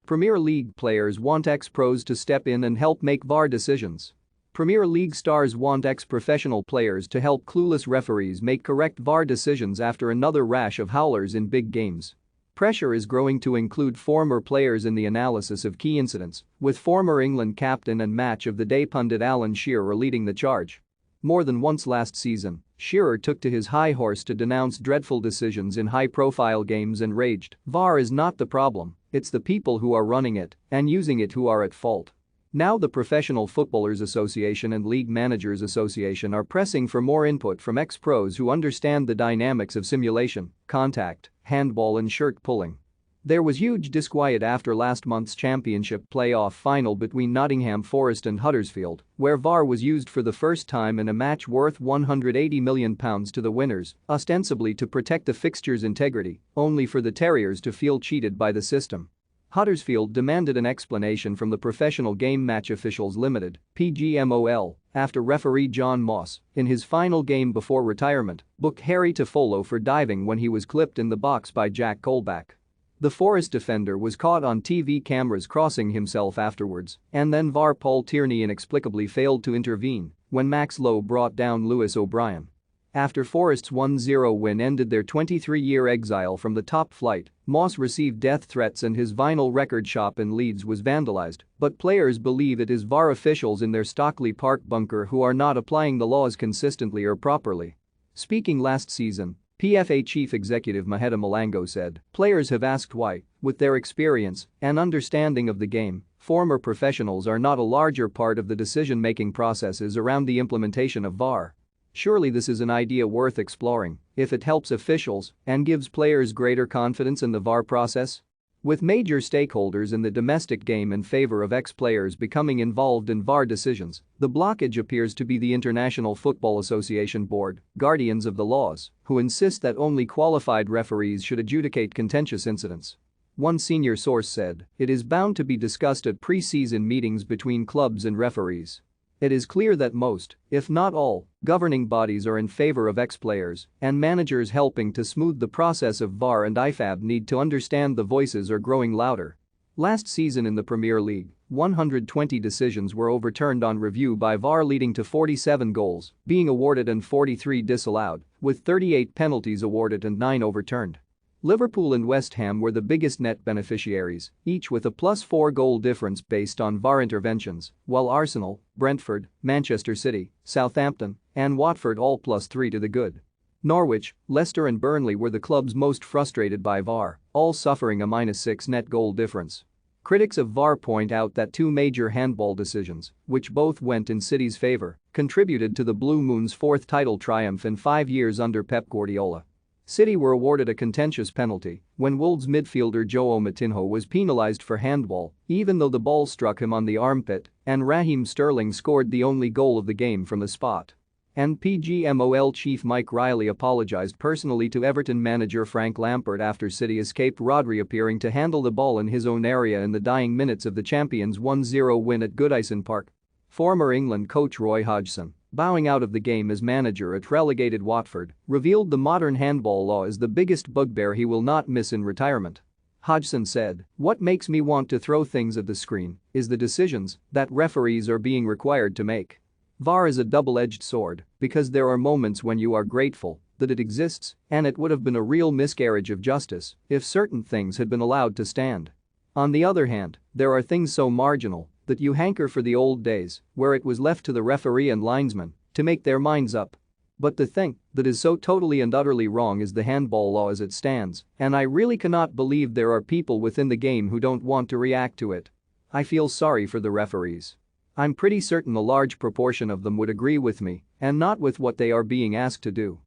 Premier League players want ex-pros to step in and help make VAR decisions. Premier League stars want ex-professional players to help clueless referees make correct VAR decisions after another rash of howlers in big games. Pressure is growing to include former players in the analysis of key incidents, with former England captain and match of the day pundit Alan Shearer leading the charge. More than once last season, Shearer took to his high horse to denounce dreadful decisions in high-profile games and raged, "VAR is not the problem, it's the people who are running it and using it who are at fault." Now the Professional Footballers Association and League Managers Association are pressing for more input from ex-pros who understand the dynamics of simulation, contact, handball and shirt pulling. There was huge disquiet after last month's championship playoff final between Nottingham Forest and Huddersfield, where VAR was used for the first time in a match worth £180 million to the winners, ostensibly to protect the fixture's integrity, only for the Terriers to feel cheated by the system. Huddersfield demanded an explanation from the Professional Game Match Officials Limited (PGMOL) after referee John Moss, in his final game before retirement, booked Harry Toffolo for diving when he was clipped in the box by Jack Colback. The Forest defender was caught on TV cameras crossing himself afterwards, and then VAR Paul Tierney inexplicably failed to intervene when Max Lowe brought down Lewis O'Brien. After Forest's 1-0 win ended their 23-year exile from the top flight, Moss received death threats and his vinyl record shop in Leeds was vandalized, but players believe it is VAR officials in their Stockley Park bunker who are not applying the laws consistently or properly. Speaking last season, PFA Chief Executive Maheda Malango said, "Players have asked why, with their experience and understanding of the game, former professionals are not a larger part of the decision-making processes around the implementation of VAR. Surely this is an idea worth exploring if it helps officials and gives players greater confidence in the VAR process." With major stakeholders in the domestic game in favor of ex-players becoming involved in VAR decisions, the blockage appears to be the International Football Association Board, guardians of the laws, who insist that only qualified referees should adjudicate contentious incidents. One senior source said, "It is bound to be discussed at pre-season meetings between clubs and referees. It is clear that most, if not all, governing bodies are in favor of ex-players, and managers helping to smooth the process of VAR and IFAB need to understand the voices are growing louder." Last season in the Premier League, 120 decisions were overturned on review by VAR, leading to 47 goals being awarded and 43 disallowed, with 38 penalties awarded and 9 overturned. Liverpool and West Ham were the biggest net beneficiaries, each with a +4 goal difference based on VAR interventions, while Arsenal, Brentford, Manchester City, Southampton, and Watford all +3 to the good. Norwich, Leicester and Burnley were the clubs most frustrated by VAR, all suffering a -6 net goal difference. Critics of VAR point out that two major handball decisions, which both went in City's favor, contributed to the Blue Moons' fourth title triumph in 5 years under Pep Guardiola. City were awarded a contentious penalty when Wolves midfielder João Moutinho was penalised for handball, even though the ball struck him on the armpit, and Raheem Sterling scored the only goal of the game from the spot. And PGMOL chief Mike Riley apologised personally to Everton manager Frank Lampard after City escaped Rodri appearing to handle the ball in his own area in the dying minutes of the champions' 1-0 win at Goodison Park. Former England coach Roy Hodgson, bowing out of the game as manager at relegated Watford, revealed the modern handball law is the biggest bugbear he will not miss in retirement. Hodgson said, "What makes me want to throw things at the screen is the decisions that referees are being required to make. VAR is a double-edged sword because there are moments when you are grateful that it exists, and it would have been a real miscarriage of justice if certain things had been allowed to stand. On the other hand, there are things so marginal that you hanker for the old days where it was left to the referee and linesman to make their minds up. But the thing that is so totally and utterly wrong is the handball law as it stands, and I really cannot believe there are people within the game who don't want to react to it. I feel sorry for the referees. I'm pretty certain a large proportion of them would agree with me and not with what they are being asked to do."